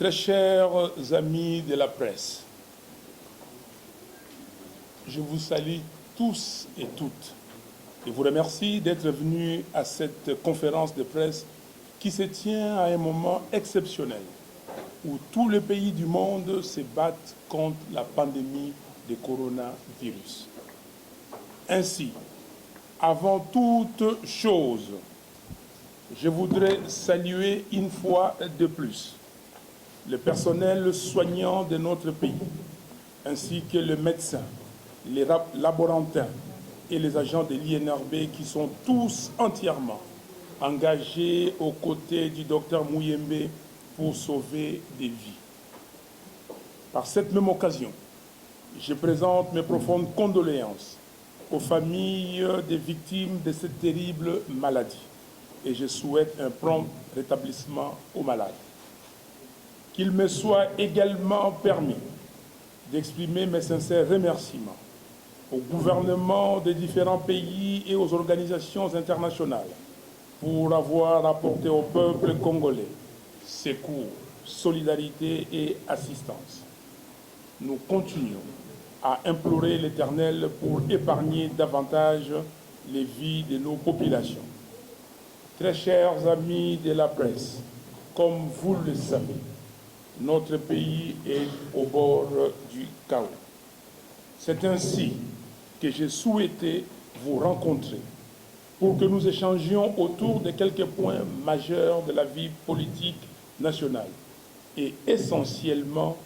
Très chers amis de la presse, je vous salue tous et toutes et vous remercie d'être venus à cette conférence de presse qui se tient à un moment exceptionnel où tous les pays du monde se battent contre la pandémie de coronavirus. Ainsi, avant toute chose, je voudrais saluer une fois de plus le personnel soignant de notre pays, ainsi que les médecins, les laborantins et les agents de l'INRB qui sont tous entièrement engagés aux côtés du docteur Mouyembe pour sauver des vies. Par cette même occasion, je présente mes profondes condoléances aux familles des victimes de cette terrible maladie et je souhaite un prompt rétablissement aux malades. Qu'il me soit également permis d'exprimer mes sincères remerciements au gouvernement des différents pays et aux organisations internationales pour avoir apporté au peuple congolais secours, solidarité et assistance. Nous continuons à implorer l'Éternel pour épargner davantage les vies de nos populations. Très chers amis de la presse, comme vous le savez, notre pays est au bord du chaos. C'est ainsi que j'ai souhaité vous rencontrer pour que nous échangions autour de quelques points majeurs de la vie politique nationale et essentiellement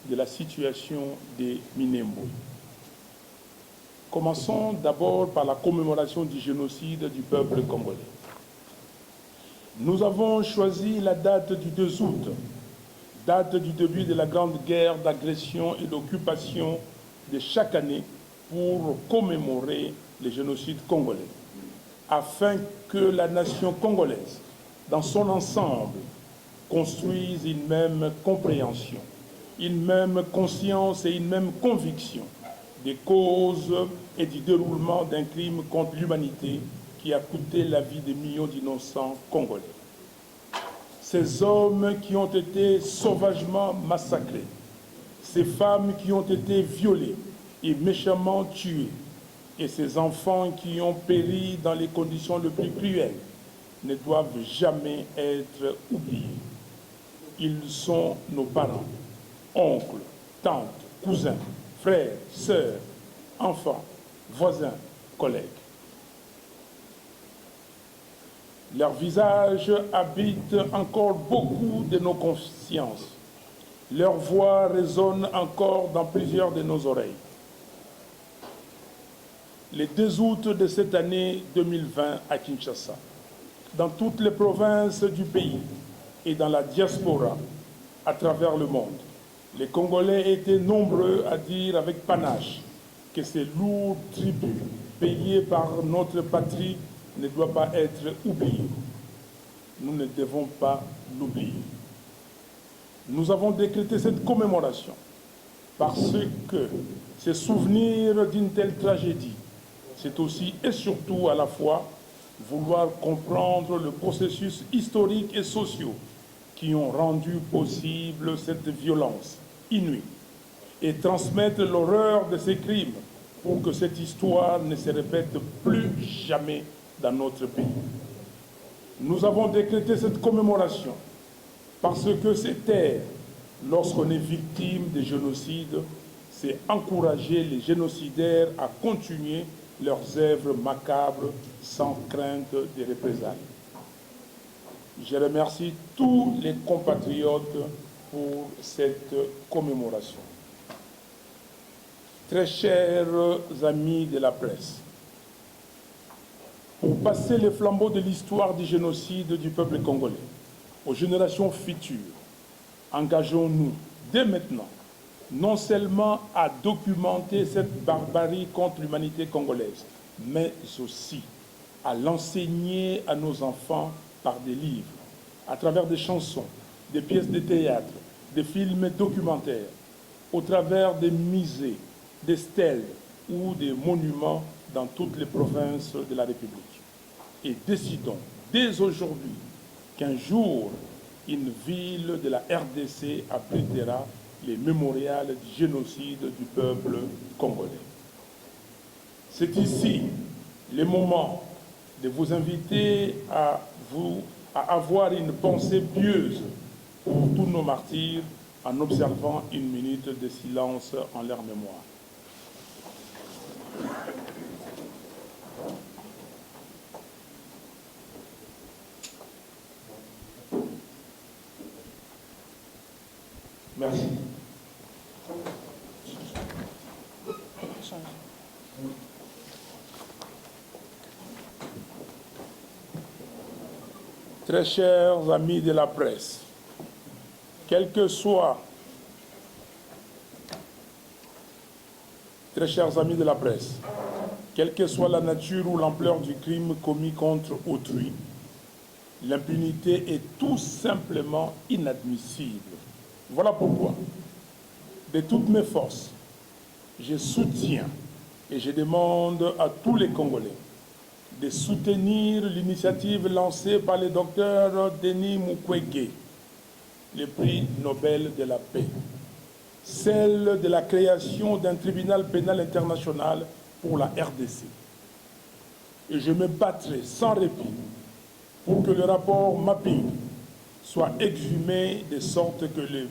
de la situation des Minembwe. Commençons d'abord par la commémoration du génocide du peuple congolais. Nous avons choisi la date du 2 août, date du début de la grande guerre d'agression et d'occupation de chaque année pour commémorer le génocide congolais, afin que la nation congolaise, dans son ensemble, construise une même compréhension, une même conscience et une même conviction des causes et du déroulement d'un crime contre l'humanité qui a coûté la vie de millions d'innocents congolais. Ces hommes qui ont été sauvagement massacrés, ces femmes qui ont été violées et méchamment tuées, et ces enfants qui ont péri dans les conditions les plus cruelles ne doivent jamais être oubliés. Ils sont nos parents, oncles, tantes, cousins, frères, sœurs, enfants, voisins, collègues. Leur visage habite encore beaucoup de nos consciences. Leur voix résonne encore dans plusieurs de nos oreilles. Le 2 août de cette année 2020 à Kinshasa, dans toutes les provinces du pays et dans la diaspora à travers le monde, les Congolais étaient nombreux à dire avec panache que ces lourds tributs payés par notre patrie ne doit pas être oublié. Nous ne devons pas l'oublier. Nous avons décrété cette commémoration parce que se souvenir d'une telle tragédie, c'est aussi et surtout à la fois vouloir comprendre le processus historique et social qui ont rendu possible cette violence inouïe et transmettre l'horreur de ces crimes pour que cette histoire ne se répète plus jamais dans notre pays. Nous avons décrété cette commémoration parce que c'est taire lorsqu'on est victime de génocide, c'est encourager les génocidaires à continuer leurs œuvres macabres sans crainte de représailles. Je remercie tous les compatriotes pour cette commémoration. Très chers amis de la presse, pour passer le flambeau de l'histoire du génocide du peuple congolais aux générations futures, engageons-nous dès maintenant non seulement à documenter cette barbarie contre l'humanité congolaise, mais aussi à l'enseigner à nos enfants par des livres, à travers des chansons, des pièces de théâtre, des films documentaires, au travers des musées, des stèles ou des monuments dans toutes les provinces de la République. Et décidons dès aujourd'hui qu'un jour, une ville de la RDC abritera les mémorials du génocide du peuple congolais. C'est ici le moment de vous inviter à avoir une pensée pieuse pour tous nos martyrs en observant une minute de silence en leur mémoire. Merci. Très chers amis de la presse, quelle que soit, la nature ou l'ampleur du crime commis contre autrui, l'impunité est tout simplement inadmissible. Voilà pourquoi, de toutes mes forces, je soutiens et je demande à tous les Congolais de soutenir l'initiative lancée par le docteur Denis Mukwege, le prix Nobel de la paix, celle de la création d'un tribunal pénal international pour la RDC. Et je me battrai sans répit pour que le rapport Mapping soit exhumé de sorte que les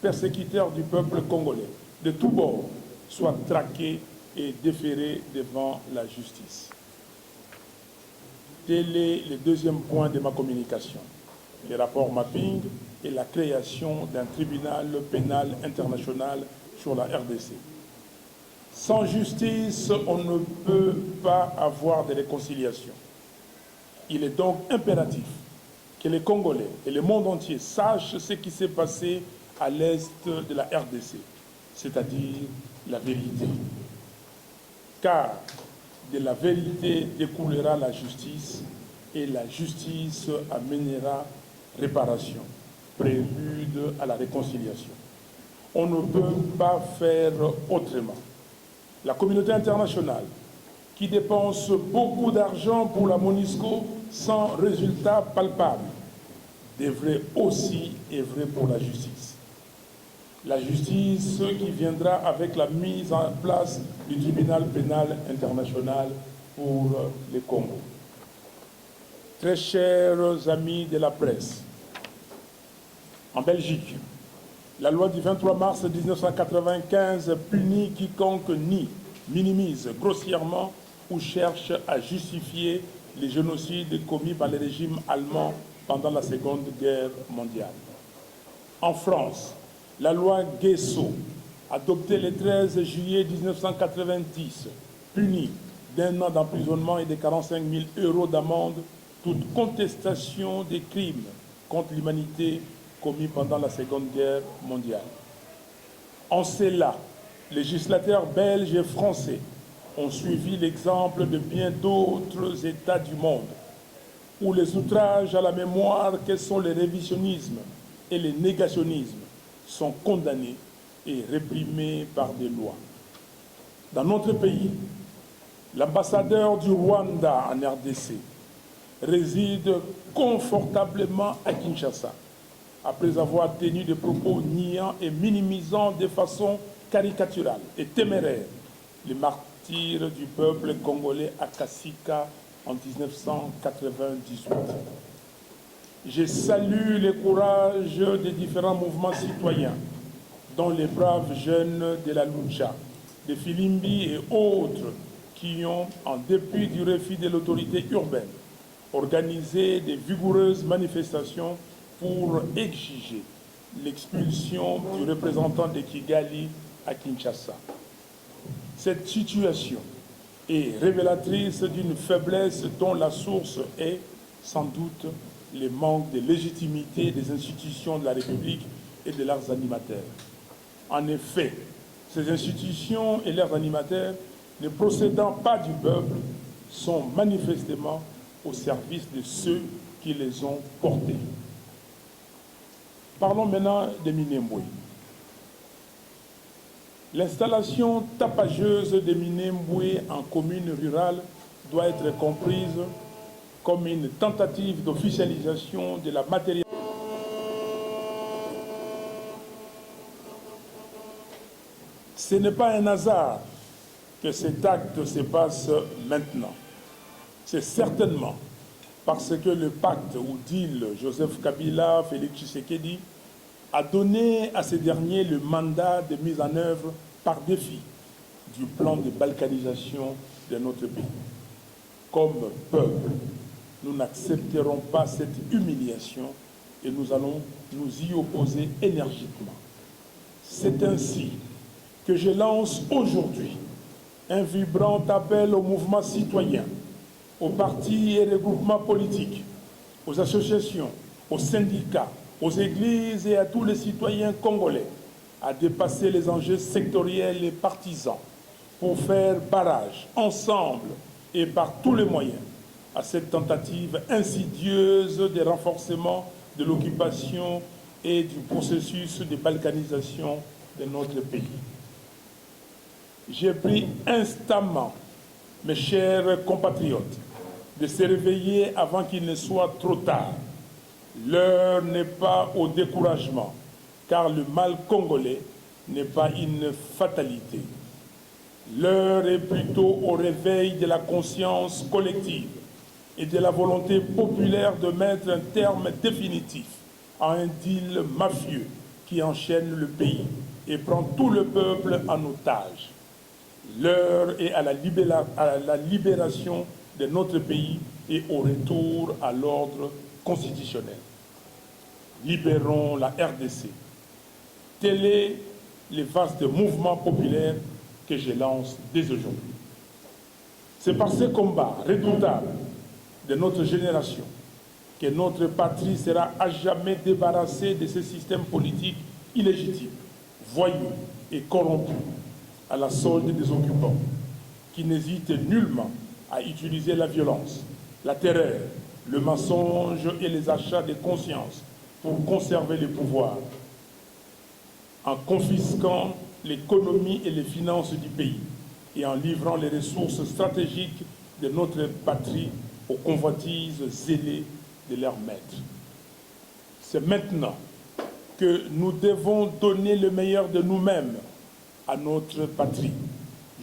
persécuteurs du peuple congolais de tous bords soient traqués et déférés devant la justice. Tel est le deuxième point de ma communication, le rapport Mapping et la création d'un tribunal pénal international sur la RDC. Sans justice, on ne peut pas avoir de réconciliation. Il est donc impératif que les Congolais et le monde entier sachent ce qui s'est passé à l'est de la RDC, c'est-à-dire la vérité. Car de la vérité découlera la justice et la justice amènera réparation, prélude à la réconciliation. On ne peut pas faire autrement. La communauté internationale, qui dépense beaucoup d'argent pour la MONUSCO sans résultat palpable, devrait aussi œuvrer pour la justice. La justice qui viendra avec la mise en place du tribunal pénal international pour le Congo. Très chers amis de la presse, en Belgique, la loi du 23 mars 1995 punit quiconque nie, minimise grossièrement ou cherche à justifier les génocides commis par le régime allemand pendant la Seconde Guerre mondiale. En France, la loi Guesso, adoptée le 13 juillet 1990, punit d'1 an d'emprisonnement et de 45 000 € d'amende toute contestation des crimes contre l'humanité commis pendant la Seconde Guerre mondiale. En cela, législateurs belges et français ont suivi l'exemple de bien d'autres États du monde, où les outrages à la mémoire que sont le révisionnisme et le négationnisme sont condamnés et réprimés par des lois. Dans notre pays, l'ambassadeur du Rwanda en RDC réside confortablement à Kinshasa, après avoir tenu des propos niant et minimisant de façon caricaturale et téméraire les martyrs du peuple congolais à Kasika en 1998. Je salue le courage des différents mouvements citoyens, dont les braves jeunes de la Lucha, de Filimbi et autres, qui ont, en dépit du refus de l'autorité urbaine, organisé de vigoureuses manifestations pour exiger l'expulsion du représentant de Kigali à Kinshasa. Cette situation est révélatrice d'une faiblesse dont la source est, sans doute, le manque de légitimité des institutions de la République et de leurs animateurs. En effet, ces institutions et leurs animateurs, ne procédant pas du peuple, sont manifestement au service de ceux qui les ont portés. Parlons maintenant de Minembwe. L'installation tapageuse de Minembwe en commune rurale doit être comprise comme une tentative d'officialisation de la matérialité. Ce n'est pas un hasard que cet acte se passe maintenant. C'est certainement parce que le pacte ou deal Joseph Kabila, Félix Tshisekedi a donné à ces derniers le mandat de mise en œuvre par défi du plan de balkanisation de notre pays. Comme peuple, nous n'accepterons pas cette humiliation et nous allons nous y opposer énergiquement. C'est ainsi que je lance aujourd'hui un vibrant appel au mouvement citoyen, aux partis et regroupements politiques, aux associations, aux syndicats, aux églises et à tous les citoyens congolais à dépasser les enjeux sectoriels et partisans pour faire barrage ensemble et par tous les moyens à cette tentative insidieuse de renforcement de l'occupation et du processus de balkanisation de notre pays. J'ai pris instamment, mes chers compatriotes, de se réveiller avant qu'il ne soit trop tard. L'heure n'est pas au découragement, car le mal congolais n'est pas une fatalité. L'heure est plutôt au réveil de la conscience collective et de la volonté populaire de mettre un terme définitif à un deal mafieux qui enchaîne le pays et prend tout le peuple en otage. L'heure est à la libération de notre pays et au retour à l'ordre constitutionnel. Libérons la RDC. Tel est le vaste mouvement populaire que je lance dès aujourd'hui. C'est par ce combat redoutable de notre génération que notre patrie sera à jamais débarrassée de ce système politique illégitime, voyou et corrompu, à la solde des occupants, qui n'hésitent nullement à utiliser la violence, la terreur, le mensonge et les achats de conscience pour conserver le pouvoir, en confisquant l'économie et les finances du pays et en livrant les ressources stratégiques de notre patrie aux convoitises zélées de leurs maîtres. C'est maintenant que nous devons donner le meilleur de nous-mêmes à notre patrie,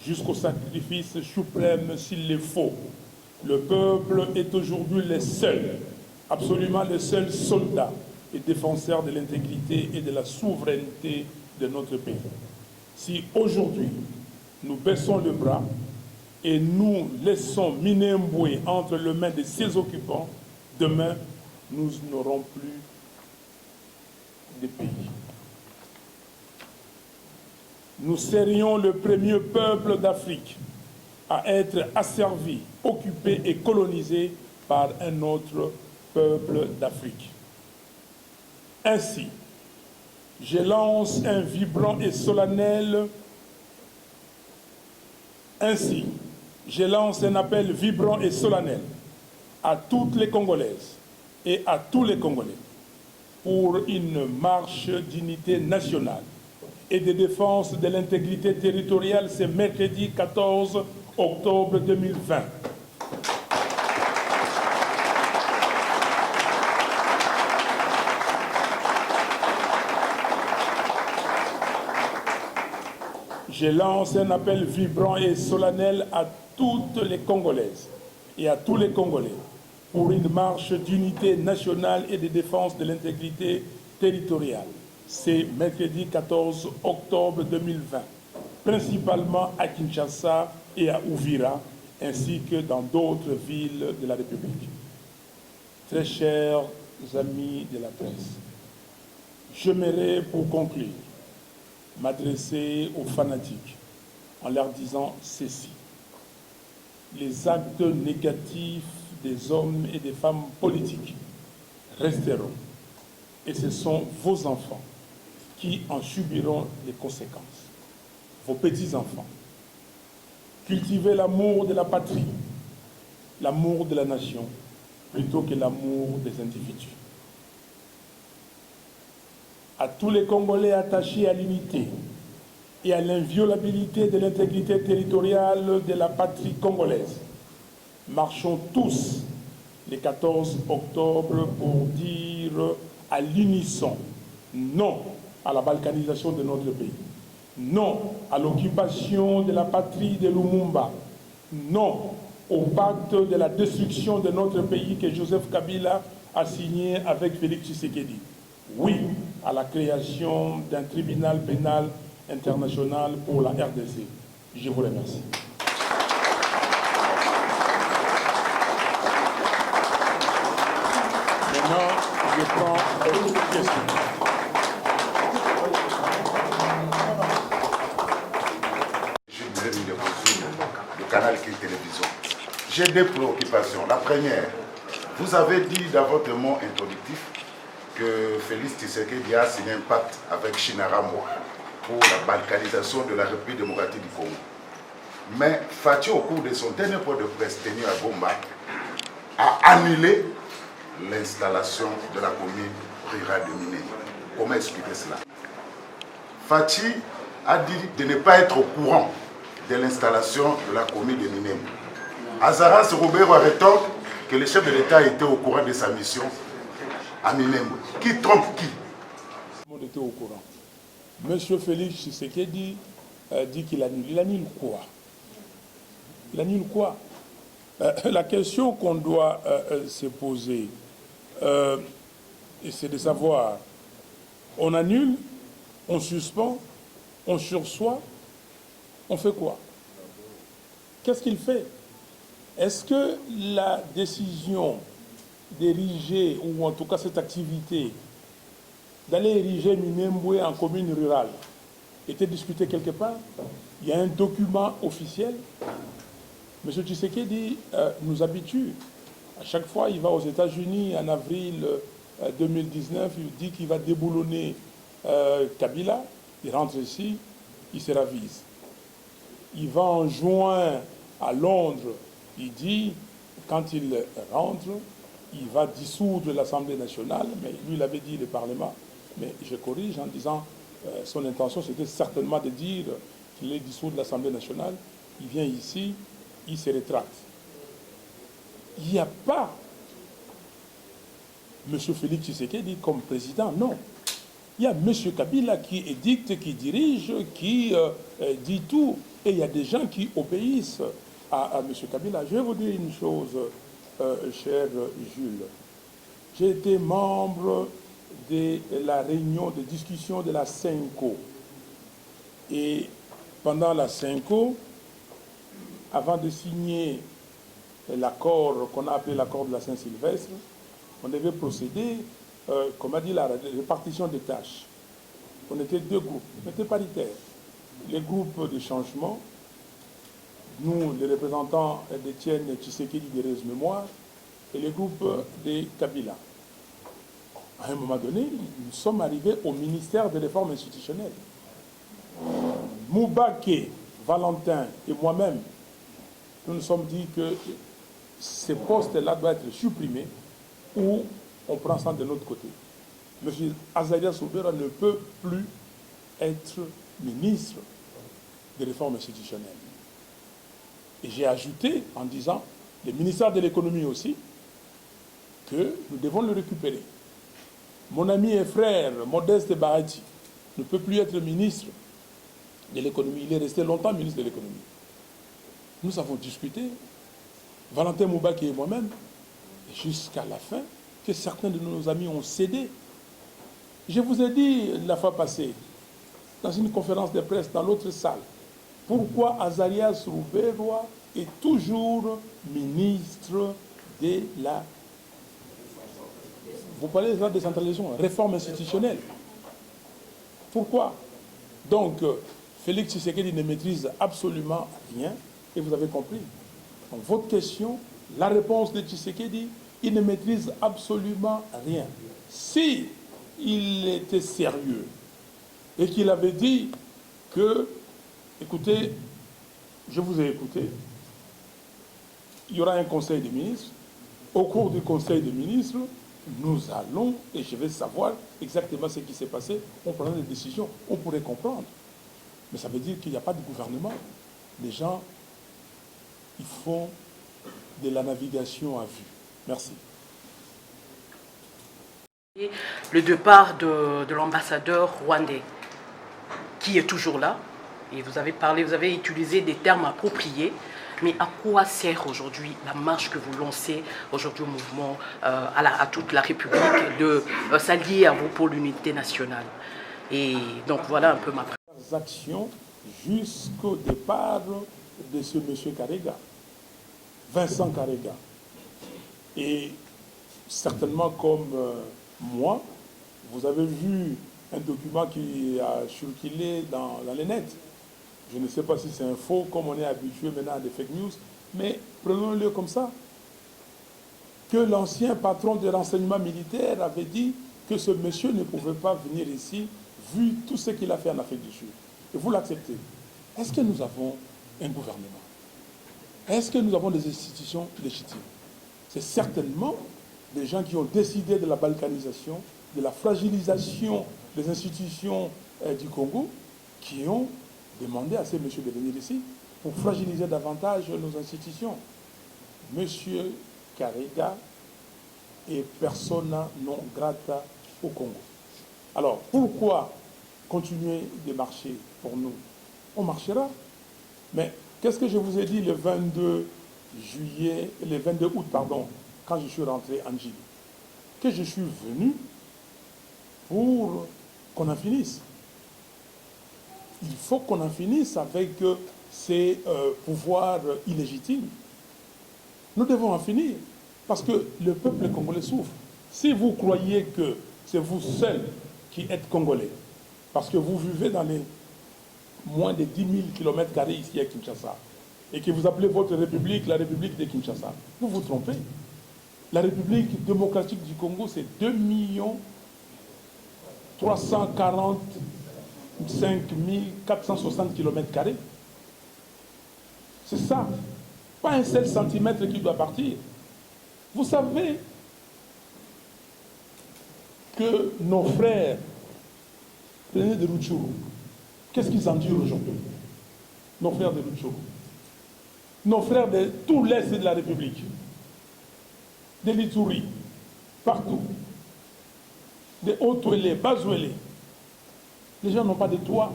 jusqu'au sacrifice suprême s'il le faut. Le peuple est aujourd'hui le seul, absolument le seul soldat et défenseur de l'intégrité et de la souveraineté de notre pays. Si aujourd'hui nous baissons le bras et nous laissons Minembwe entre les mains de ses occupants, demain nous n'aurons plus de pays. Nous serions le premier peuple d'Afrique à être asservi, occupé et colonisé par un autre peuple d'Afrique. Ainsi, je lance un vibrant et solennel. Ainsi, je lance un appel vibrant et solennel à toutes les Congolaises et à tous les Congolais pour une marche d'unité nationale et de défense de l'intégrité territoriale ce mercredi 14 octobre 2020. Je lance un appel vibrant et solennel à toutes les Congolaises et à tous les Congolais pour une marche d'unité nationale et de défense de l'intégrité territoriale. C'est mercredi 14 octobre 2020, principalement à Kinshasa et à Uvira, ainsi que dans d'autres villes de la République. Très chers amis de la presse, j'aimerais pour conclure m'adresser aux fanatiques en leur disant ceci. Les actes négatifs des hommes et des femmes politiques resteront et ce sont vos enfants qui en subiront les conséquences, vos petits-enfants. Cultivez l'amour de la patrie, l'amour de la nation, plutôt que l'amour des individus. À tous les Congolais attachés à l'unité et à l'inviolabilité de l'intégrité territoriale de la patrie congolaise, marchons tous le 14 octobre pour dire à l'unisson non à la balkanisation de notre pays, Non à l'occupation de la patrie de Lumumba. Non au pacte de la destruction de notre pays que Joseph Kabila a signé avec Félix Tshisekedi. Oui à la création d'un tribunal pénal international pour la RDC. Je vous remercie. Maintenant, je prends une question. Le canal qui est télévision. J'ai deux préoccupations. La première, vous avez dit dans votre mot introductif que Félix Tshisekedi a signé un pacte avec Shinaramo pour la balkanisation de la République démocratique du Congo. Mais Fachi, au cours de son dernier point de presse tenu à Gomba, a annulé l'installation de la commune rurale de Minembwe. Comment expliquer cela? Fachi a dit de ne pas être au courant de l'installation de la commune de Minembwe. Azaras Roubero rétorque que le chef de l'État était au courant de sa mission à Minembwe. Qui trompe qui? Tout le monde était au courant. Monsieur Félix Tshisekedi dit qu'il annule. Il annule quoi? Il annule quoi? La question qu'on doit se poser, c'est de savoir, on annule, on suspend, on sursoit, on fait quoi? Qu'est-ce qu'il fait? Est-ce que la décision d'ériger, ou en tout cas cette activité, d'aller ériger Minembwe en commune rurale, était discutée quelque part? Il y a un document officiel. M. Tshisekedi nous habitue. À chaque fois, il va aux États-Unis en avril 2019, il dit qu'il va déboulonner Kabila. Il rentre ici, il se ravise. Il va en juin à Londres, il dit, quand il rentre, il va dissoudre l'Assemblée nationale, mais lui, il avait dit le Parlement. Mais je corrige en disant, son intention, c'était certainement de dire qu'il est dissoudre l'Assemblée nationale. Il vient ici, il se rétracte. Il n'y a pas M. Félix Tshisekedi comme président, non. Il y a M. Kabila qui édicte, qui dirige, qui dit tout. Et il y a des gens qui obéissent à M. Kabila. Je vais vous dire une chose, cher Jules. J'ai été membre de la réunion de discussion de la CENCO. Et pendant la CENCO, avant de signer l'accord qu'on a appelé l'accord de la Saint-Sylvestre, on devait procéder, comme a dit la répartition des tâches. On était deux groupes, on était paritaires. Les groupes de changement, nous, les représentants d'Étienne Tshisekedi de Rose Mémoire, et les groupes de Kabila. À un moment donné, nous sommes arrivés au ministère des réformes institutionnelles. Moubake, Valentin et moi-même, nous nous sommes dit que ces postes-là doivent être supprimés ou on prend ça de notre côté. M. Azarias Roubero ne peut plus être ministre des réformes institutionnelles. Et j'ai ajouté en disant, le ministère de l'économie aussi, que nous devons le récupérer. Mon ami et frère, Modeste Bahati, ne peut plus être ministre de l'économie. Il est resté longtemps ministre de l'économie. Nous avons discuté, Valentin Moubaki et moi-même, jusqu'à la fin, que certains de nos amis ont cédé. Je vous ai dit la fois passée, dans une conférence de presse dans l'autre salle, pourquoi Azarias Roubero est toujours ministre de la... Vous parlez de la décentralisation, réforme institutionnelle. Pourquoi? Donc, Félix Tshisekedi ne maîtrise absolument rien, et vous avez compris. Donc, votre question, la réponse de Tshisekedi, il ne maîtrise absolument rien. Si il était sérieux et qu'il avait dit que, écoutez, je vous ai écouté, il y aura un conseil des ministres, au cours du conseil des ministres, nous allons, et je vais savoir exactement ce qui s'est passé, on prendra des décisions, on pourrait comprendre. Mais ça veut dire qu'il n'y a pas de gouvernement. Les gens, ils font de la navigation à vue. Merci. Le départ de l'ambassadeur rwandais, qui est toujours là. Et vous avez utilisé des termes appropriés. Mais à quoi sert aujourd'hui la marche que vous lancez aujourd'hui au mouvement, à toute la République, de s'allier à vous pour l'unité nationale? Et donc voilà un peu ma actions jusqu'au départ de ce monsieur Karega, Vincent Karega. Et certainement comme moi, vous avez vu un document qui a circulé dans les nets. Je ne sais pas si c'est un faux, comme on est habitué maintenant à des fake news, mais prenons-le comme ça. Que l'ancien patron de renseignement militaire avait dit que ce monsieur ne pouvait pas venir ici, vu tout ce qu'il a fait en Afrique du Sud. Et vous l'acceptez. Est-ce que nous avons un gouvernement? Est-ce que nous avons des institutions légitimes? C'est certainement des gens qui ont décidé de la balkanisation, de la fragilisation des institutions du Congo, qui ont demandé à ces messieurs de venir ici pour fragiliser davantage nos institutions. Monsieur Karega est persona non grata au Congo. Alors, pourquoi continuer de marcher pour nous? On marchera. Mais qu'est-ce que je vous ai dit le 22 août, quand je suis rentré en Gilles? Que je suis venu pour qu'on en finisse. Il faut qu'on en finisse avec ces pouvoirs illégitimes. Nous devons en finir, parce que le peuple congolais souffre. Si vous croyez que c'est vous seul qui êtes congolais, parce que vous vivez dans les moins de 10 000 km² ici à Kinshasa, et que vous appelez votre République la République de Kinshasa, vous vous trompez. La République démocratique du Congo, c'est 2 345 460 km². C'est ça. Pas un seul centimètre qui doit partir. Vous savez que nos frères, prenez de Rutshuru, qu'est-ce qu'ils endurent aujourd'hui? Nos frères de Rutshuru, nos frères de tout l'Est de la République, de l'Ituri, partout, de Haut-Ouélé, Bas-Ouélé. Les gens n'ont pas de toit.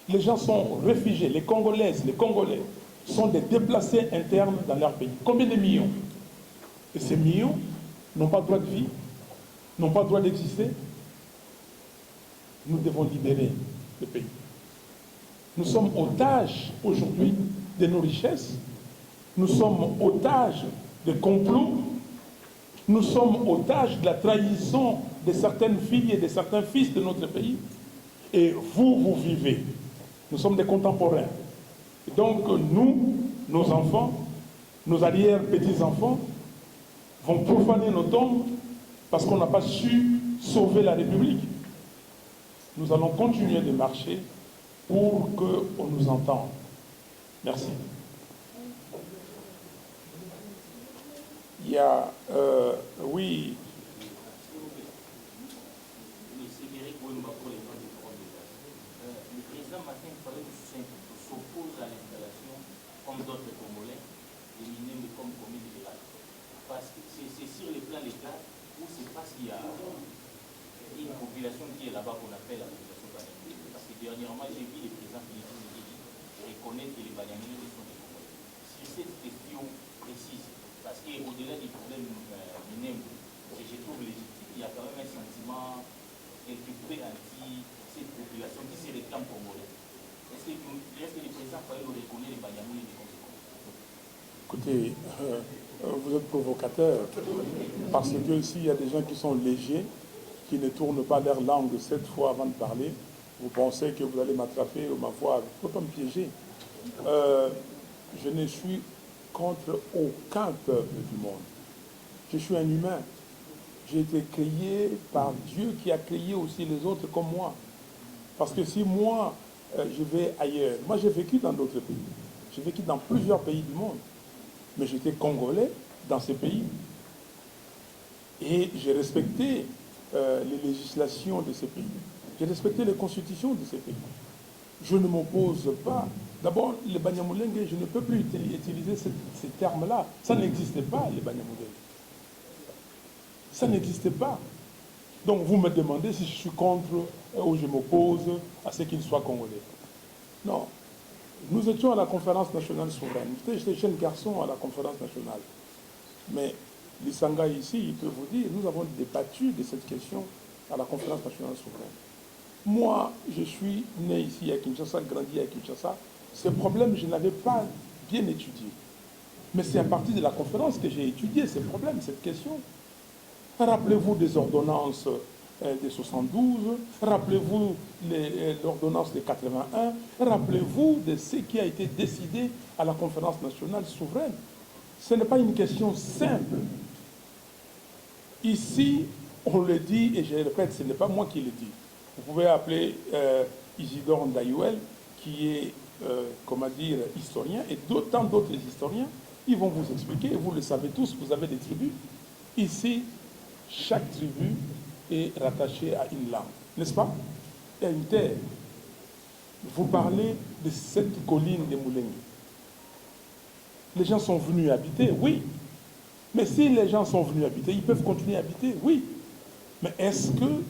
Les gens sont réfugiés. Les Congolaises, les Congolais sont des déplacés internes dans leur pays. Combien de millions? Et ces millions n'ont pas droit de vie, n'ont pas droit d'exister. Nous devons libérer le pays. Nous sommes otages aujourd'hui de nos richesses. Nous sommes otages des complots. Nous sommes otages de la trahison de certaines filles et de certains fils de notre pays. Et vous, vous vivez. Nous sommes des contemporains. Et donc nous, nos enfants, nos arrière-petits-enfants vont profaner nos tombes parce qu'on n'a pas su sauver la République. Nous allons continuer de marcher pour qu'on nous entende. Merci. Il y a, oui. Le président Martin Fayulu s'oppose à l'installation, comme d'autres Congolais, des mineurs comme commune de l'Irak. Parce que c'est sur le plan légal ou c'est parce qu'il y a une population qui est là-bas qu'on appelle la population banyamulenge. Parce que dernièrement, j'ai vu le président Philippe Tshisekedi reconnaître que les banyamulenge sont des Congolais. Sur cette question précise, parce qu'au-delà du problème mineur, que je trouve légitime, il y a quand même un sentiment quelque peu anti cette population qui se réclame congolais. Est-ce que le président Fayulu reconnaît les banyamulenge des conséquences? Écoutez, vous êtes provocateur, parce que s'il y a des gens qui sont légers, qui ne tournent pas leur langue 7 fois avant de parler, vous pensez que vous allez m'attraper ou m'avoir. Il ne faut pas me piéger. Je ne suis contre aucun peuple du monde. Je suis un humain. J'ai été créé par Dieu qui a créé aussi les autres comme moi. Parce que si moi, je vais ailleurs, moi j'ai vécu dans d'autres pays. J'ai vécu dans plusieurs pays du monde. Mais j'étais congolais dans ces pays. Et j'ai respecté les législations de ces pays. J'ai respecté les constitutions de ces pays. Je ne m'oppose pas. D'abord, les banyamulenge, je ne peux plus utiliser ces termes-là. Ça n'existait pas, les banyamulenge. Ça n'existait pas. Donc vous me demandez si je suis contre ou je m'oppose à ce qu'il soit congolais. Non. Nous étions à la conférence nationale souveraine. J'étais jeune garçon à la conférence nationale. Mais Lissanga ici, il peut vous dire, nous avons débattu de cette question à la conférence nationale souveraine. Moi, je suis né ici à Kinshasa, grandi à Kinshasa. Ce problème, je n'avais pas bien étudié. Mais c'est à partir de la conférence que j'ai étudié ces problèmes, cette question. Rappelez-vous des ordonnances de 72, rappelez-vous l'ordonnance de 81, rappelez-vous de ce qui a été décidé à la conférence nationale souveraine. Ce n'est pas une question simple. Ici, on le dit, et je le répète, ce n'est pas moi qui le dis. Vous pouvez appeler Isidore Ndayouel, qui est, comment dire, historien, et d'autant d'autres historiens, ils vont vous expliquer, et vous le savez tous, vous avez des tribus. Ici, chaque tribu est rattachée à une langue, n'est-ce pas? Et à une terre. Vous parlez de cette colline de Moulengue. Les gens sont venus habiter, oui. Mais si les gens sont venus habiter, ils peuvent continuer à habiter, oui. Mais est-ce que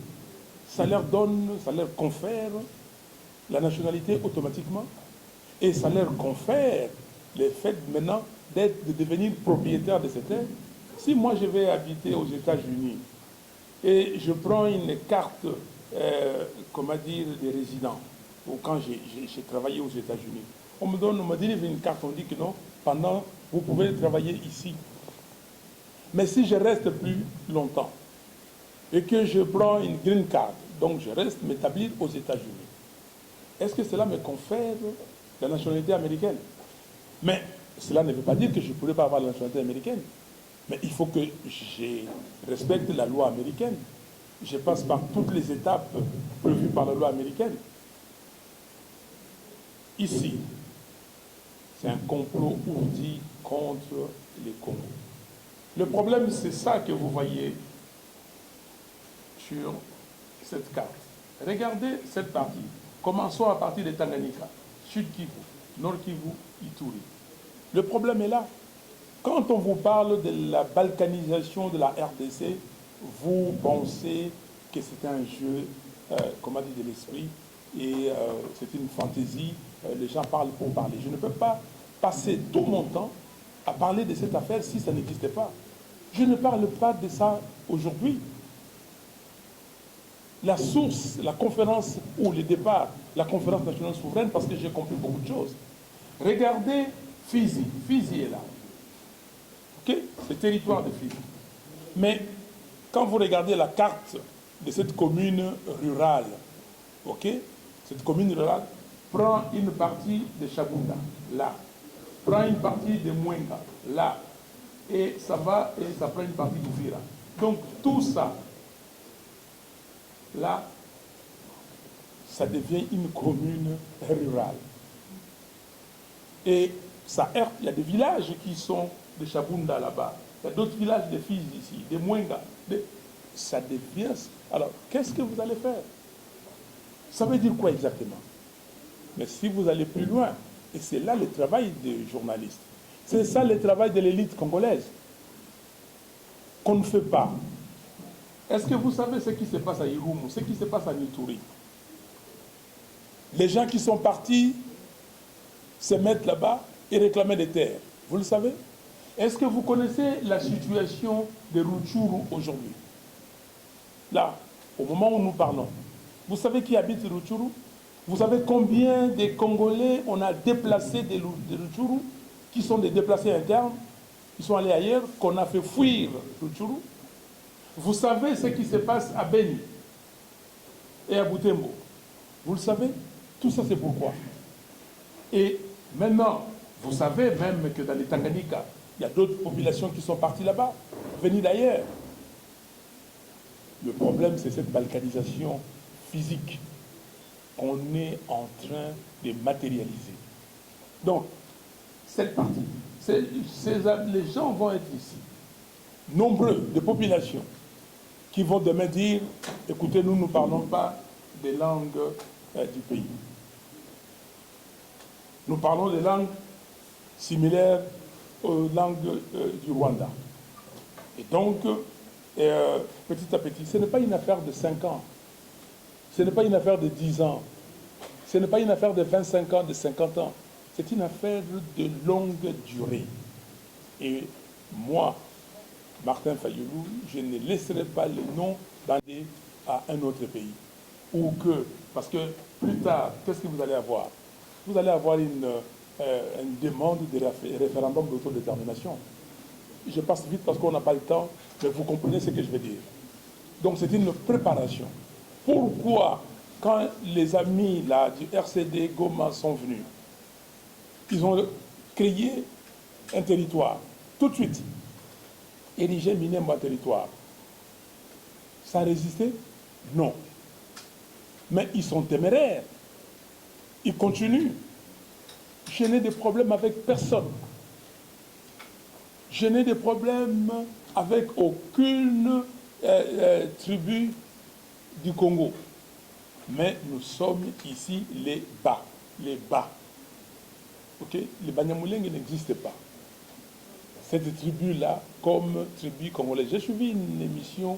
ça leur donne, ça leur confère la nationalité automatiquement? Et ça leur confère le fait maintenant de devenir propriétaire de ces terres? Si moi je vais habiter aux États-Unis et je prends une carte, comment dire, des résidents, ou quand j'ai travaillé aux États-Unis, on me délivre une carte, on dit que non, pendant, vous pouvez travailler ici. Mais si je reste plus longtemps et que je prends une green card, donc je reste m'établir aux États-Unis, est-ce que cela me confère la nationalité américaine? Mais cela ne veut pas dire que je ne pourrais pas avoir la nationalité américaine. Mais il faut que je respecte la loi américaine. Je passe par toutes les étapes prévues par la loi américaine. Ici, c'est un complot ourdi contre les Congos. Le problème, c'est ça que vous voyez sur cette carte. Regardez cette partie. Commençons à partir de Tanganyika, Sud Kivu, Nord Kivu, Ituri. Le problème est là. Quand on vous parle de la balkanisation de la RDC, vous pensez que c'est un jeu, comment dire, de l'esprit, et c'est une fantaisie, les gens parlent pour parler. Je ne peux pas passer tout mon temps à parler de cette affaire si ça n'existait pas. Je ne parle pas de ça aujourd'hui. La source, la conférence ou le départ, la conférence nationale souveraine, parce que j'ai compris beaucoup de choses. Regardez Fizi. Fizi est là. Okay? C'est le territoire de Fizi. Mais quand vous regardez la carte de cette commune rurale, okay? Cette commune rurale prend une partie de Chabunda, là. Prend une partie de Mwenga, là. Et ça va, et ça prend une partie d'Ouvira. Donc tout ça, là, ça devient une commune rurale. Et ça heurte, il y a des villages qui sont de Chabunda là-bas, il y a d'autres villages de Fizi ici, de Mwenga. Ça devient... Alors, qu'est-ce que vous allez faire? Ça veut dire quoi exactement? Mais si vous allez plus loin, et c'est là le travail des journalistes, c'est ça le travail de l'élite congolaise, qu'on ne fait pas. Est-ce que vous savez ce qui se passe à Irumu, ce qui se passe à Ituri? Les gens qui sont partis se mettent là-bas et réclamer des terres. Vous le savez? Est-ce que vous connaissez la situation de Rutshuru aujourd'hui? Là, au moment où nous parlons. Vous savez qui habite Rutshuru? Vous savez combien de Congolais on a déplacés de Rutshuru, qui sont des déplacés internes, qui sont allés ailleurs, qu'on a fait fuir Rutshuru? Vous savez ce qui se passe à Beni et à Butembo? Vous le savez? Tout ça, c'est pourquoi. Et maintenant, vous savez même que dans les Tanganyika, il y a d'autres populations qui sont parties là-bas, venues d'ailleurs. Le problème, c'est cette balkanisation physique qu'on est en train de matérialiser. Donc, cette partie, les gens vont être ici, nombreux de populations, qui vont demain dire, écoutez, nous ne parlons pas des langues du pays. Nous parlons des langues similaires aux langues du Rwanda. Et donc, Et petit à petit, ce n'est pas une affaire de 5 ans, ce n'est pas une affaire de 10 ans, ce n'est pas une affaire de 25 ans, de 50 ans, c'est une affaire de longue durée. Et moi, Martin Fayulu, je ne laisserai pas le nom bandé à un autre pays. Ou que, parce que plus tard, qu'est-ce que vous allez avoir? Vous allez avoir une demande de référendum d'autodétermination. Je passe vite parce qu'on n'a pas le temps, mais vous comprenez ce que je veux dire. Donc c'est une préparation. Pourquoi, quand les amis là, du RCD Goma sont venus, ils ont créé un territoire, tout de suite, érigé Minembwe en territoire. Ça a résisté? Non. Mais ils sont téméraires. Ils continuent. Je n'ai de problème avec personne. Je n'ai de problème avec aucune tribu du Congo. Mais nous sommes ici les bas. Les bas. Okay? Les Banyamulenge n'existent pas. Cette tribu-là, comme tribu congolaise. J'ai suivi une émission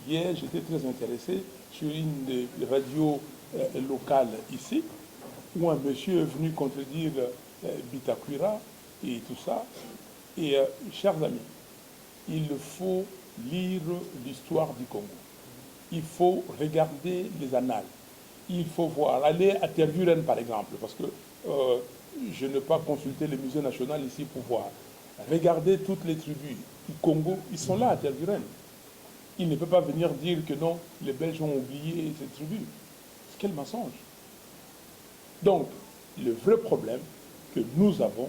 hier, j'étais très intéressé, sur une des radios locales ici, où un monsieur est venu contredire Bitakwira et tout ça. Et chers amis, il faut lire l'histoire du Congo. Il faut regarder les annales. Il faut voir. Aller à Tervuren, par exemple, parce que je n'ai pas consulté le musée national ici pour voir. Regardez toutes les tribus du Congo, ils sont là à Tervuren. Il ne peut pas venir dire que non, les Belges ont oublié ces tribus. Quel mensonge. Donc, le vrai problème que nous avons,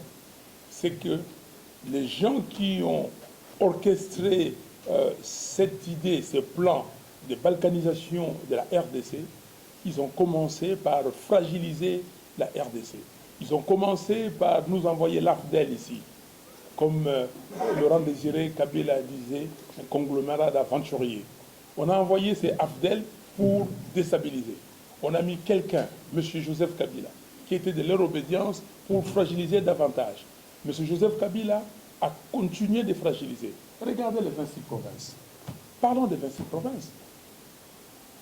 c'est que les gens qui ont orchestré cette idée, ce plan de balkanisation de la RDC, ils ont commencé par fragiliser la RDC. Ils ont commencé par nous envoyer l'AFDEL ici, comme Laurent Désiré Kabila disait, un conglomérat d'aventuriers. On a envoyé ces AFDEL pour déstabiliser. On a mis quelqu'un, M. Joseph Kabila, qui était de leur obédience pour fragiliser davantage. M. Joseph Kabila a continué de fragiliser. Regardez les 26 provinces. Parlons des 26 provinces.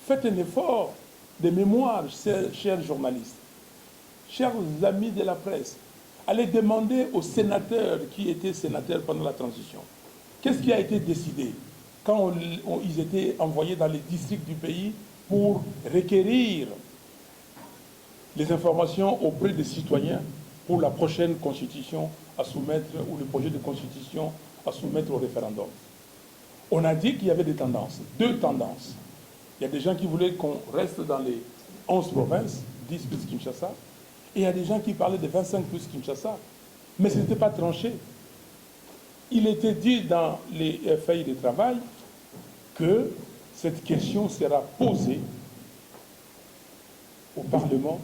Faites un effort de mémoire, chers journalistes, chers amis de la presse. Allez demander aux sénateurs qui étaient sénateurs pendant la transition. Qu'est-ce qui a été décidé quand ils étaient envoyés dans les districts du pays pour requérir les informations auprès des citoyens pour la prochaine constitution à soumettre, ou le projet de constitution à soumettre au référendum. On a dit qu'il y avait des tendances, 2 tendances. Il y a des gens qui voulaient qu'on reste dans les 11 provinces, 10 plus Kinshasa, et il y a des gens qui parlaient de 25 plus Kinshasa, mais ce n'était pas tranché. Il était dit dans les feuilles de travail que cette question sera posée au Parlement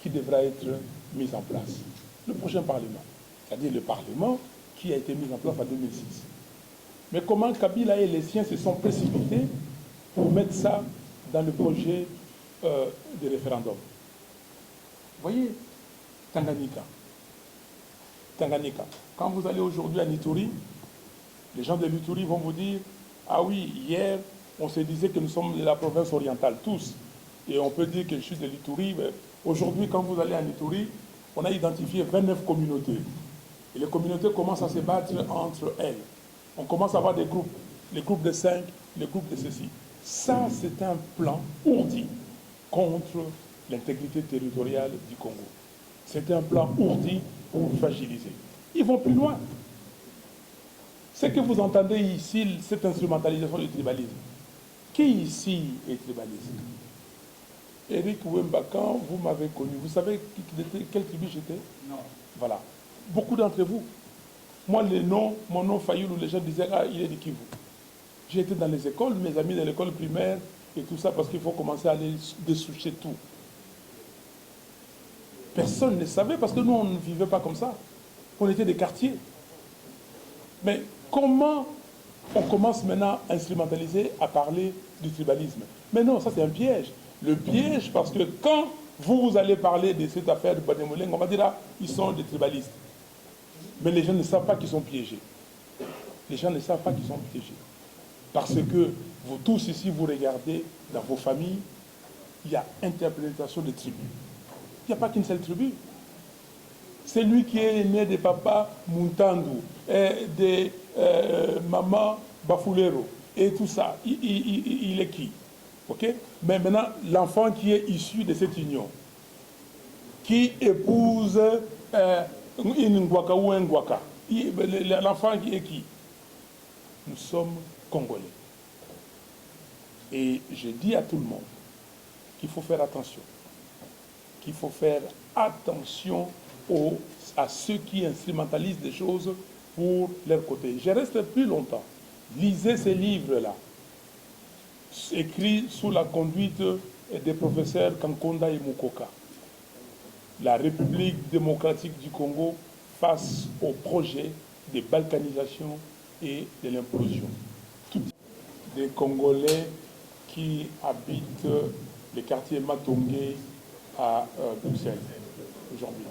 qui devra être mis en place. Le prochain Parlement, c'est-à-dire le Parlement qui a été mis en place en 2006. Mais comment Kabila et les siens se sont précipités pour mettre ça dans le projet de référendum? Vous voyez, Tanganyika. Quand vous allez aujourd'hui à Ituri, les gens de l'Ituri vont vous dire « Ah oui, hier, on se disait que nous sommes de la province orientale, tous. Et on peut dire que je suis de l'Ituri. Aujourd'hui, quand vous allez à Ituri, on a identifié 29 communautés. Et les communautés commencent à se battre entre elles. On commence à avoir des groupes, les groupes de 5, les groupes de ceci. Ça, c'est un plan ourdi contre l'intégrité territoriale du Congo. C'est un plan ourdi pour fragiliser. Ils vont plus loin. Ce que vous entendez ici, cette instrumentalisation du tribalisme. Qui ici est tribaliste? Eric Wemba, quand vous m'avez connu, vous savez quelle tribu j'étais? Non. Voilà. Beaucoup d'entre vous. Moi, mon nom Fayulu, les gens disaient, ah, il est de Kivu. J'ai été dans les écoles, mes amis de l'école primaire et tout ça, parce qu'il faut commencer à aller dessoucher tout. Personne ne savait, parce que nous, on ne vivait pas comme ça. On était des quartiers. Mais comment on commence maintenant à instrumentaliser, à parler du tribalisme? Mais non, ça c'est un piège. Le piège, parce que quand vous allez parler de cette affaire de Banyamulenge, on va dire, ah, ils sont des tribalistes. Mais les gens ne savent pas qu'ils sont piégés. Les gens ne savent pas qu'ils sont piégés. Parce que vous tous ici, vous regardez dans vos familles, il y a interprétation de tribus. Il n'y a pas qu'une seule tribu. C'est lui qui est né de papa Muntandu, de maman Bafulero, et tout ça. Il est qui? Ok? Mais maintenant, l'enfant qui est issu de cette union, qui épouse une Ngwaka ou un Ngwaka, l'enfant qui est qui? Nous sommes Congolais. Et je dis à tout le monde qu'il faut faire attention. Qu'il faut faire attention à ceux qui instrumentalisent des choses pour leur côté. Je reste plus longtemps. Lisez ces livres-là, écrits sous la conduite des professeurs Kankonda et Mukoka. La République démocratique du Congo face au projet de balkanisation et de l'implosion. Des Congolais qui habitent le quartier Matongé à Bruxelles aujourd'hui.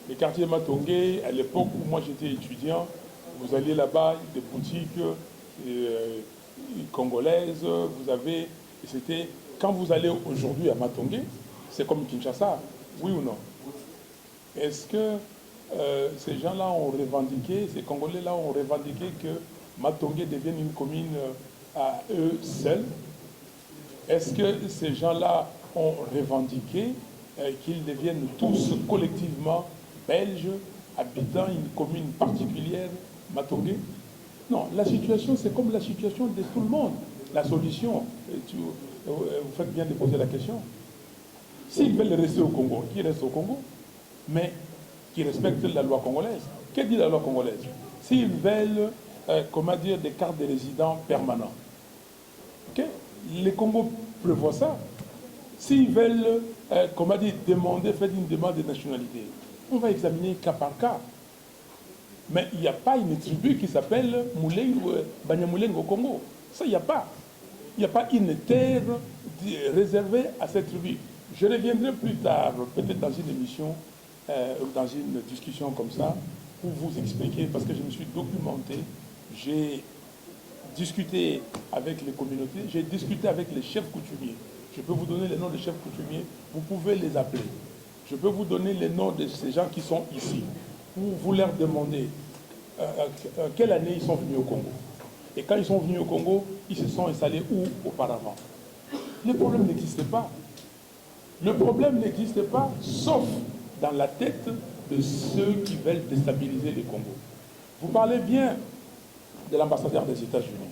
Le quartier Matongé, à l'époque où moi j'étais étudiant, vous alliez là-bas, des boutiques congolaises, vous avez, c'était, quand vous allez aujourd'hui à Matongé, c'est comme Kinshasa, oui ou non? Est-ce que ces gens-là ont revendiqué, ces Congolais-là ont revendiqué que Matongé devienne une commune à eux seuls? Est-ce que ces gens-là ont revendiqué qu'ils deviennent tous collectivement belges, habitant une commune particulière, Matongé? Non, la situation, c'est comme la situation de tout le monde. La solution, vous faites bien de poser la question. S'ils veulent rester au Congo, qu'ils restent au Congo, mais qui respectent la loi congolaise. Que dit la loi congolaise? S'ils veulent, comment dire, des cartes de résidents permanents, okay? Les Congos prévoient ça. S'ils veulent, comment dire, faire une demande de nationalité, on va examiner cas par cas. Mais il n'y a pas une tribu qui s'appelle Banyamuleng au Congo. Ça, il n'y a pas. Il n'y a pas une terre réservée à cette tribu. Je reviendrai plus tard, peut-être dans une émission, dans une discussion comme ça, pour vous expliquer, parce que je me suis documenté, j'ai discuté avec les communautés, j'ai discuté avec les chefs coutumiers. Je peux vous donner les noms des chefs coutumiers, vous pouvez les appeler. Je peux vous donner les noms de ces gens qui sont ici, pour vous leur demander quelle année ils sont venus au Congo. Et quand ils sont venus au Congo, ils se sont installés où auparavant? Le problème n'existe pas. Le problème n'existe pas, sauf dans la tête de ceux qui veulent déstabiliser le Congo. Vous parlez bien de l'ambassadeur des États-Unis.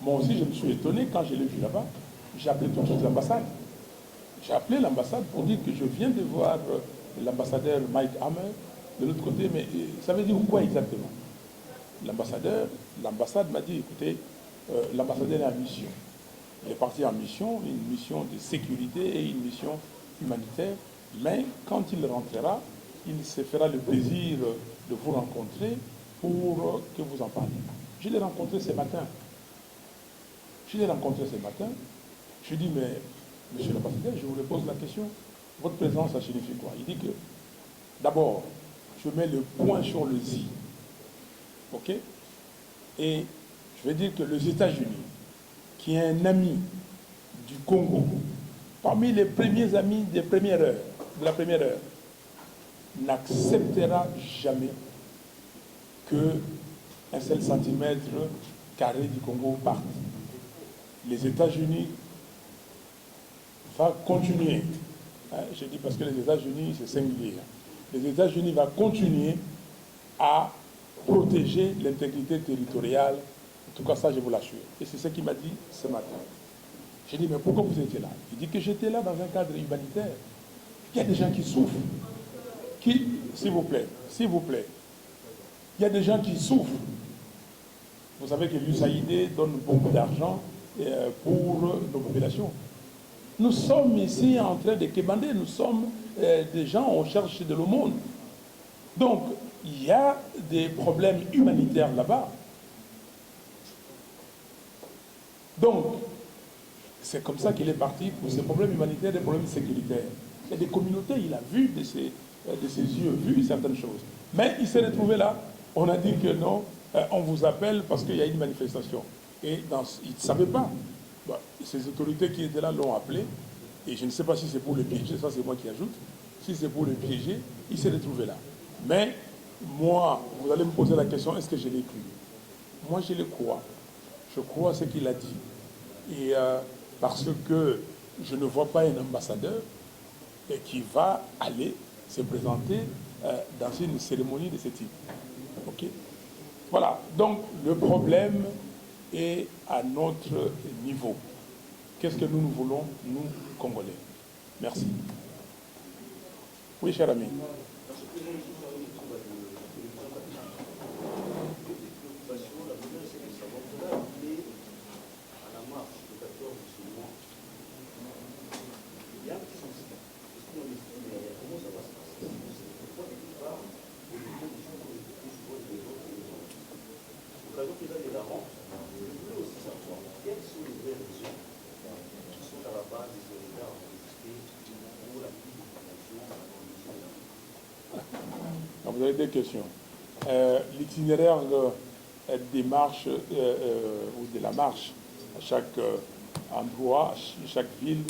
Moi aussi, je me suis étonné quand je l'ai vu là-bas. J'ai appelé tout de suite l'ambassade. J'ai appelé l'ambassade pour dire que je viens de voir l'ambassadeur Mike Hammer de l'autre côté, mais ça veut dire quoi exactement? L'ambassade m'a dit, écoutez, l'ambassadeur est en mission. Il est parti en mission, une mission de sécurité et une mission humanitaire, mais quand il rentrera, il se fera le plaisir de vous rencontrer pour que vous en parliez. Je l'ai rencontré ce matin. Je lui ai dit, mais monsieur l'ambassadeur, je vous pose la question, votre présence, ça signifie quoi? Il dit que, d'abord, je mets le point sur le « i ». OK? Et je veux dire que les États-Unis, qui est un ami du Congo, parmi les premiers amis de la première heure, n'acceptera jamais qu'un seul centimètre carré du Congo parte. Les États-Unis vont continuer, je dis parce que les États-Unis, c'est singulier, les États-Unis vont continuer à protéger l'intégrité territoriale. En tout cas, ça, je vous l'assure. Et c'est ce qu'il m'a dit ce matin. J'ai dit, mais pourquoi vous étiez là? Il dit que j'étais là dans un cadre humanitaire. Il y a des gens qui souffrent. S'il vous plaît, il y a des gens qui souffrent. Vous savez que l'USAID donne beaucoup d'argent pour nos populations. Nous sommes ici en train de quémander, nous sommes des gens, on cherche de l'aumône. Donc, il y a des problèmes humanitaires là-bas. Donc, c'est comme ça qu'il est parti pour ces problèmes humanitaires, des problèmes sécuritaires. Il y a des communautés, il a vu de ses yeux, vu certaines choses. Mais il s'est retrouvé là, on a dit que non, on vous appelle parce qu'il y a une manifestation. Et ils ne savaient pas. Bah, ces autorités qui étaient là l'ont appelé. Et je ne sais pas si c'est pour le piéger, ça c'est moi qui ajoute. Si c'est pour le piéger, il s'est retrouvé là. Mais moi, vous allez me poser la question, est-ce que je l'ai cru? Moi, je le crois. Je crois ce qu'il a dit. Et parce que je ne vois pas un ambassadeur qui va aller se présenter dans une cérémonie de ce type. Ok? Voilà. Donc, le problème est à notre niveau. Qu'est-ce que nous voulons, nous, Congolais? Merci. Oui, cher ami. Vous avez des questions. L'itinéraire des marches ou de la marche à chaque endroit, à chaque ville,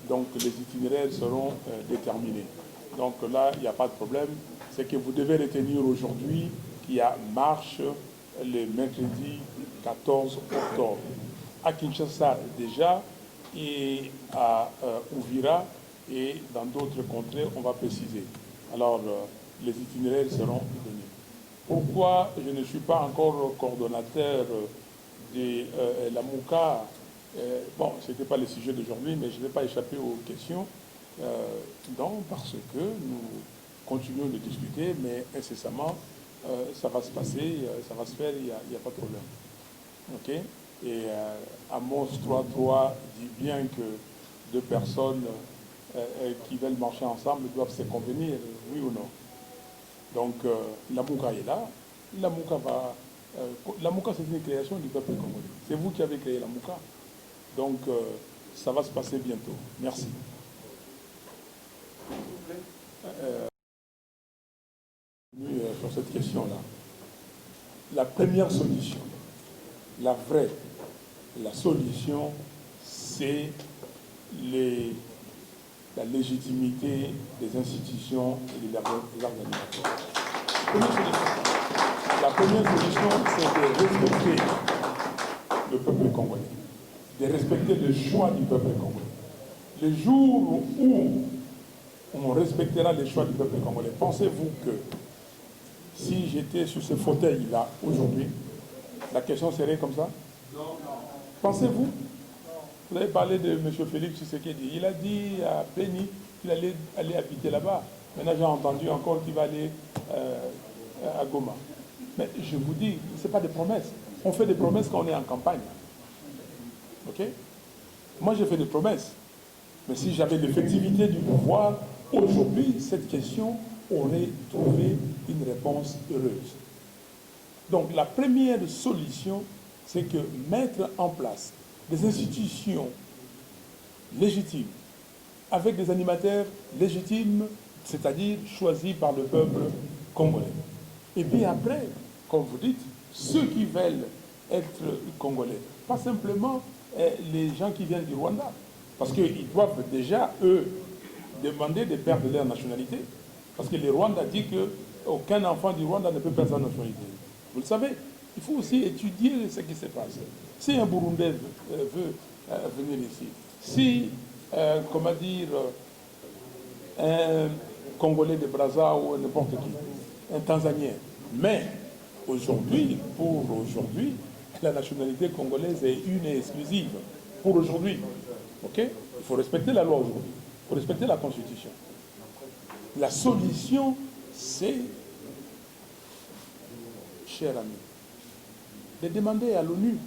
donc les itinéraires seront déterminés. Donc là, il n'y a pas de problème. C'est que vous devez retenir aujourd'hui qu'il y a marche le mercredi 14 octobre. À Kinshasa déjà, et à Ouvira et dans d'autres contrées, on va préciser. Alors, les itinéraires seront donnés. Pourquoi je ne suis pas encore coordonnateur de la MOUCA? Bon, ce n'était pas le sujet d'aujourd'hui, mais je ne vais pas échapper aux questions. Non, parce que nous continuons de discuter, mais incessamment, ça va se passer, ça va se faire, il n'y a pas de problème. OK? Et Amos 3.3 dit bien que deux personnes qui veulent marcher ensemble doivent se convenir, oui ou non. Donc, la MOUCA est là. La MOUCA va... la MOUCA, c'est une création du peuple congolais. C'est vous qui avez créé la MOUCA. Donc, ça va se passer bientôt. Merci. Sur cette question-là. La première solution, la vraie, la solution, c'est la légitimité des institutions et des organisateurs. La première solution, c'est de respecter le peuple congolais, de respecter le choix du peuple congolais. Le jour où on respectera les choix du peuple congolais, pensez-vous que si j'étais sur ce fauteuil-là aujourd'hui, la question serait comme ça? Non. Pensez-vous? Vous avez parlé de M. Félix Tshisekedi. Il a dit à Béni qu'il allait aller habiter là-bas. Maintenant, j'ai entendu encore qu'il va aller à Goma. Mais je vous dis, ce n'est pas des promesses. On fait des promesses quand on est en campagne. OK? Moi, j'ai fait des promesses. Mais si j'avais l'effectivité du pouvoir, aujourd'hui, cette question aurait trouvé une réponse heureuse. Donc, la première solution, c'est que mettre en place des institutions légitimes, avec des animateurs légitimes, c'est-à-dire choisis par le peuple congolais. Et puis après, comme vous dites, ceux qui veulent être congolais, pas simplement les gens qui viennent du Rwanda, parce qu'ils doivent déjà, eux, demander de perdre leur nationalité, parce que le Rwanda dit qu'aucun enfant du Rwanda ne peut perdre sa nationalité. Vous le savez, il faut aussi étudier ce qui se passe. Si un Burundais veut venir ici, si, comment dire, un Congolais de Brazza ou n'importe qui, un Tanzanien, mais aujourd'hui, pour aujourd'hui, la nationalité congolaise est une et exclusive. Pour aujourd'hui. OK? Il faut respecter la loi aujourd'hui. Il faut respecter la Constitution. La solution, c'est, cher ami, de demander à l'ONU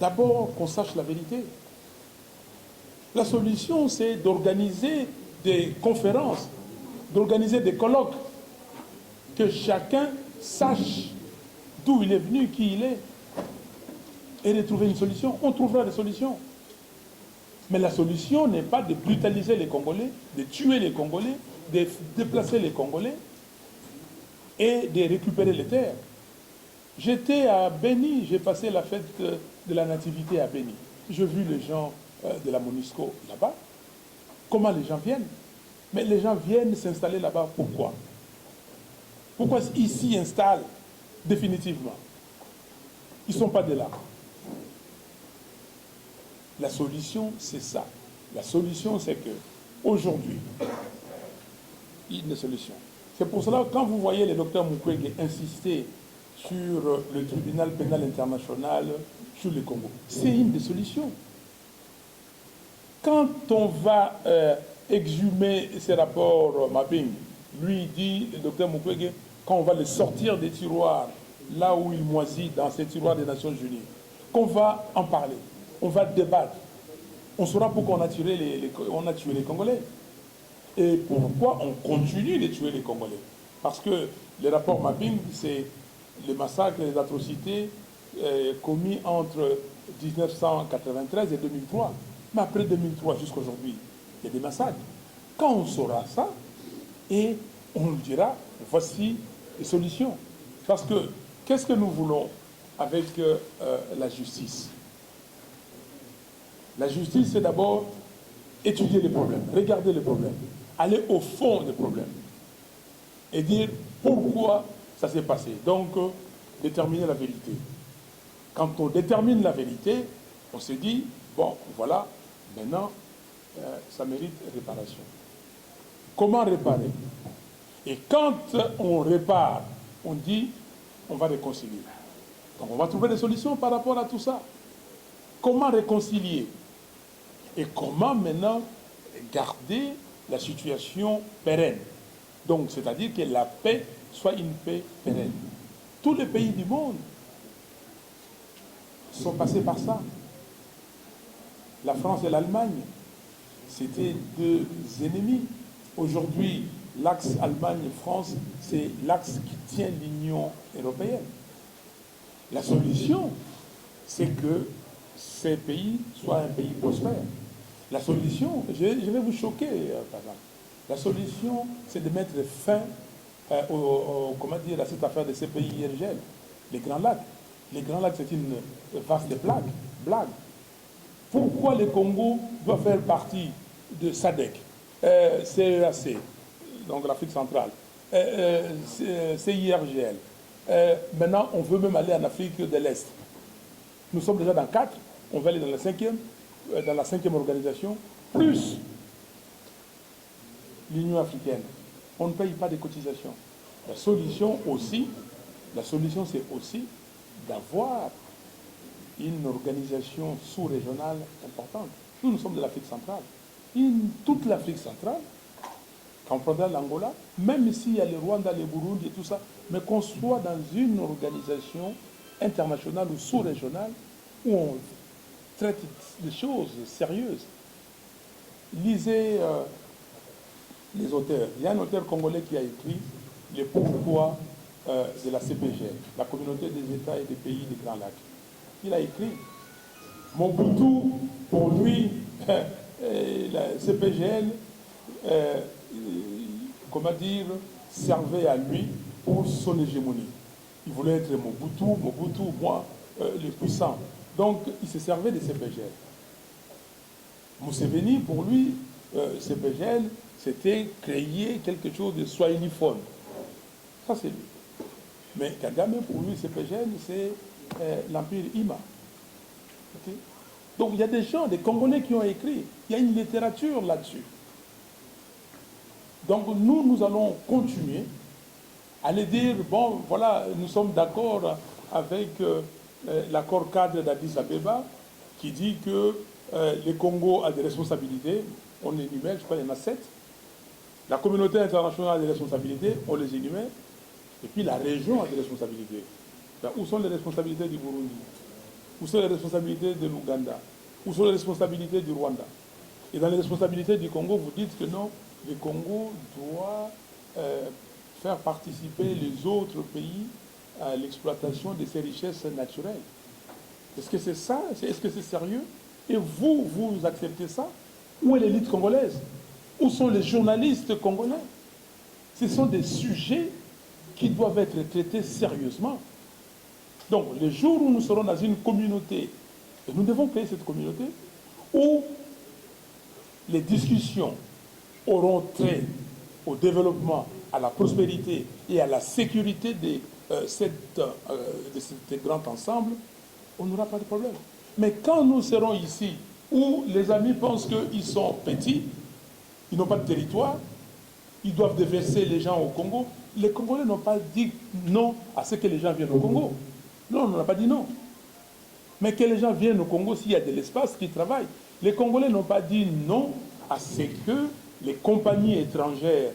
d'abord qu'on sache la vérité. La solution, c'est d'organiser des conférences, d'organiser des colloques, que chacun sache d'où il est venu, qui il est, et de trouver une solution. On trouvera des solutions. Mais la solution n'est pas de brutaliser les Congolais, de tuer les Congolais, de déplacer les Congolais et de récupérer les terres. J'étais à Béni, j'ai passé la fête de la Nativité à Béni. J'ai vu les gens de la MONUSCO là-bas. Comment les gens viennent? Mais les gens viennent s'installer là-bas. Pourquoi? Pourquoi ils s'y installent définitivement? Ils ne sont pas de là. La solution, c'est ça. La solution, c'est que aujourd'hui, il y a une solution. C'est pour cela que quand vous voyez le docteur Mukwege insister sur le tribunal pénal international, sur le Congo, c'est une des solutions. Quand on va exhumer ces rapports mapping, lui dit, le docteur Mukwege, quand on va les sortir des tiroirs, là où il moisit, dans ces tiroirs des Nations Unies, qu'on va en parler, on va débattre, on saura pourquoi on a tué les Congolais. Et pourquoi on continue de tuer les Congolais. Parce que les rapports mapping, c'est les massacres et les atrocités commis entre 1993 et 2003. Mais après 2003 jusqu'à aujourd'hui, il y a des massacres. Quand on saura ça, et on dira, voici les solutions. Parce que, qu'est-ce que nous voulons avec la justice? La justice, c'est d'abord étudier les problèmes, regarder les problèmes, aller au fond des problèmes et dire pourquoi ça s'est passé. Donc, déterminer la vérité. Quand on détermine la vérité, on se dit, bon, voilà, maintenant, ça mérite réparation. Comment réparer? Et quand on répare, on dit, on va réconcilier. Donc, on va trouver des solutions par rapport à tout ça. Comment réconcilier? Et comment maintenant garder la situation pérenne? Donc, c'est-à-dire que la paix soit une paix pérenne. Tous les pays du monde sont passés par ça. La France et l'Allemagne, c'était deux ennemis. Aujourd'hui, l'axe Allemagne-France, c'est l'axe qui tient l'Union européenne. La solution, c'est que ces pays soient un pays prospère. La solution, je vais vous choquer, par exemple. La solution, c'est de mettre fin comment dire, à cette affaire de ces pays IRGL, les Grands Lacs. Les Grands Lacs, c'est une vaste blague. Pourquoi le Congo doit faire partie de SADC, CEAC, donc l'Afrique centrale, CIRGL? Maintenant, on veut même aller en Afrique de l'Est. Nous sommes déjà dans 4, on va aller dans la 5e organisation, plus l'Union africaine. On ne paye pas de cotisations. La solution, c'est aussi d'avoir une organisation sous-régionale importante. Nous sommes de l'Afrique centrale. Toute l'Afrique centrale, quand on prendra l'Angola, même s'il y a le Rwanda, le Burundi et tout ça, mais qu'on soit dans une organisation internationale ou sous-régionale où on traite des choses sérieuses. Lisez les auteurs. Il y a un auteur congolais qui a écrit le pourquoi de la CPGL, la communauté des États et des pays des Grands Lacs. Il a écrit Mobutu, pour lui, la CPGL, comment dire, servait à lui pour son hégémonie. Il voulait être Mobutu, moi, le puissant. Donc, il se servait de CPGL. Museveni, pour lui, CPGL, c'était créer quelque chose de swahiliphone. Ça, c'est lui. Mais Kagame, pour lui, CPGL, c'est l'Empire Ima. Okay? Donc, il y a des gens, des Congolais qui ont écrit. Il y a une littérature là-dessus. Donc, nous allons continuer à les dire, bon, voilà, nous sommes d'accord avec l'accord cadre d'Addis Abeba qui dit que le Congo a des responsabilités. On énumère, je crois qu'il y en a 7. La communauté internationale a des responsabilités, on les énumère. Et puis la région a des responsabilités. Ben, où sont les responsabilités du Burundi? Où sont les responsabilités de l'Ouganda? Où sont les responsabilités du Rwanda? Et dans les responsabilités du Congo, vous dites que non, le Congo doit faire participer les autres pays à l'exploitation de ses richesses naturelles. Est-ce que c'est ça? Est-ce que c'est sérieux? Et vous acceptez ça? Où est l'élite congolaise? Où sont les journalistes congolais? Ce sont des sujets qui doivent être traités sérieusement. Donc, le jour où nous serons dans une communauté, et nous devons créer cette communauté, où les discussions auront trait au développement, à la prospérité et à la sécurité de cet grand ensemble, on n'aura pas de problème. Mais quand nous serons ici, où les amis pensent qu'ils sont petits, ils n'ont pas de territoire, ils doivent déverser les gens au Congo, les Congolais n'ont pas dit non à ce que les gens viennent au Congo. Non, on n'a pas dit non. Mais que les gens viennent au Congo s'il y a de l'espace, qu'ils travaillent. Les Congolais n'ont pas dit non à ce que les compagnies étrangères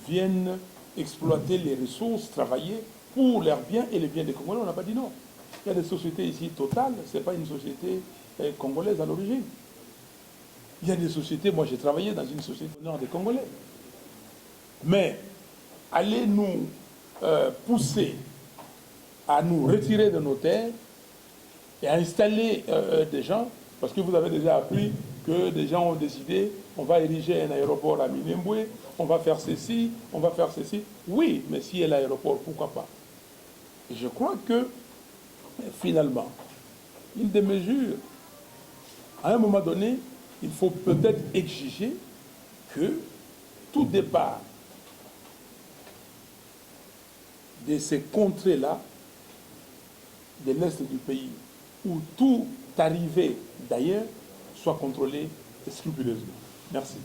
viennent exploiter les ressources, travailler pour leurs biens et les biens des Congolais. On n'a pas dit non. Il y a des sociétés ici, Total, ce n'est pas une société congolaise à l'origine. Il y a des sociétés, moi j'ai travaillé dans une société au nord des Congolais. Mais allez nous pousser à nous retirer de nos terres et à installer des gens, parce que vous avez déjà appris que des gens ont décidé, on va ériger un aéroport à Minembwe, on va faire ceci, on va faire ceci. Oui, mais s'il y a l'aéroport, pourquoi pas? Et je crois que, finalement, une des mesures, à un moment donné, il faut peut-être exiger que tout départ de ces contrées-là, de l'Est du pays, où tout arrivé d'ailleurs soit contrôlé scrupuleusement. Merci.